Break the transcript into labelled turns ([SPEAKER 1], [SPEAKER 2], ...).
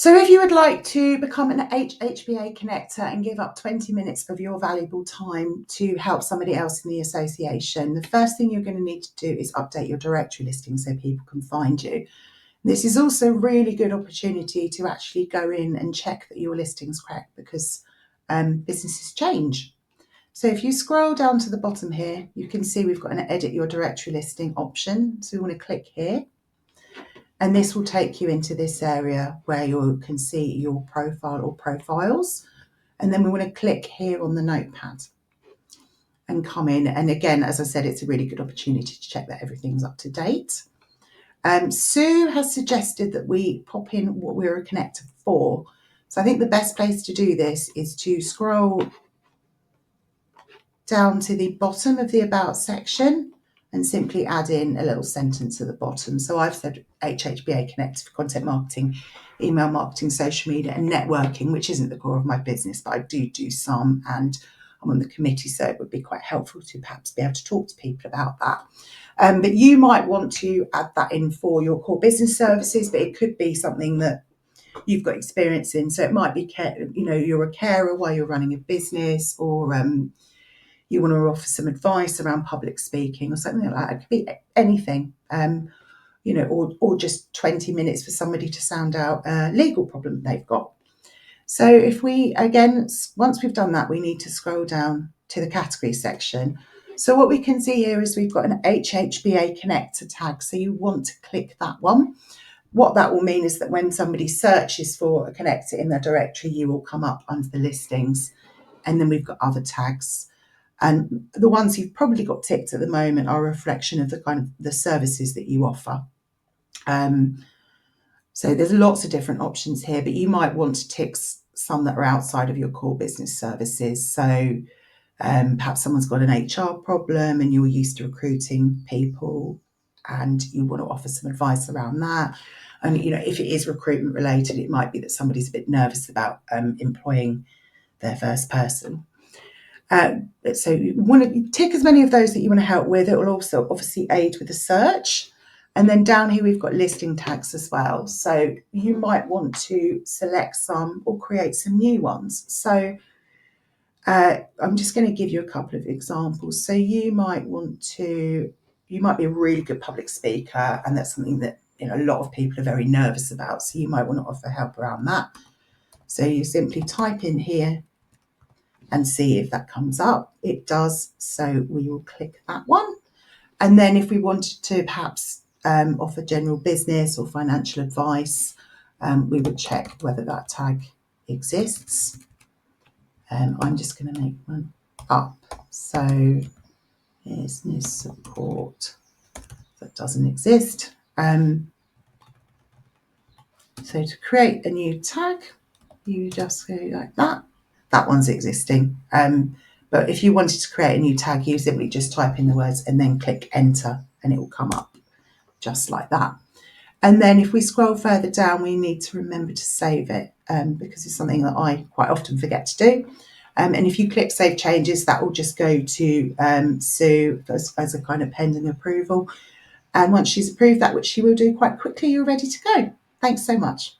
[SPEAKER 1] So if you would like to become an HHBA connector and give up 20 minutes of your valuable time to help somebody else in the association, the first thing you're going to need to do is update your directory listing so people can find you. This is also a really good opportunity to actually go in and check that your listing's correct, because businesses change. So if you scroll down to the bottom here, you can see we've got an edit your directory listing option. So we want to click here. And this will take you into this area where you can see your profile or profiles. And then we want to click here on the notepad and come in. And again, as I said, it's a really good opportunity to check that everything's up to date. Sue has suggested that we pop in what we're a connector for. So I think the best place to do this is to scroll down to the bottom of the About section and simply add in a little sentence at the bottom. So I've said HHBA Connect for content marketing, email marketing, social media and networking, which isn't the core of my business, but I do some, and I'm on the committee, so it would be quite helpful to perhaps be able to talk to people about that. But you might want to add that in for your core business services, but it could be something that you've got experience in. So it might be, you're a carer while you're running a business, or you want to offer some advice around public speaking or something like that. It could be anything, or just 20 minutes for somebody to sound out a legal problem they've got. So if we, again, once we've done that, we need to scroll down to the category section. So what we can see here is we've got an HHBA connector tag. So you want to click that one. What that will mean is that when somebody searches for a connector in their directory, you will come up under the listings. And then we've got other tags. And the ones you've probably got ticked at the moment are a reflection of the kind of the services that you offer. So there's lots of different options here, but you might want to tick some that are outside of your core business services. So perhaps someone's got an HR problem and you're used to recruiting people and you want to offer some advice around that. And, if it is recruitment related, it might be that somebody's a bit nervous about employing their first person. So you want to tick as many of those that you want to help with. It will also obviously aid with the search. And then down here, we've got listing tags as well. So you might want to select some or create some new ones. So I'm just going to give you a couple of examples. So you might be a really good public speaker, and that's something that a lot of people are very nervous about. So you might want to offer help around that. So you simply type in here and see if that comes up. It does, so we will click that one. And then if we wanted to perhaps offer general business or financial advice, we would check whether that tag exists. I'm just going to make one up. So business support, that doesn't exist. So to create a new tag, you just go like that. That one's existing. But if you wanted to create a new tag, you simply just type in the words and then click enter and it will come up just like that. And then if we scroll further down, we need to remember to save it because it's something that I quite often forget to do. And if you click save changes, that will just go to Sue as a kind of pending approval. And once she's approved that, which she will do quite quickly, you're ready to go. Thanks so much.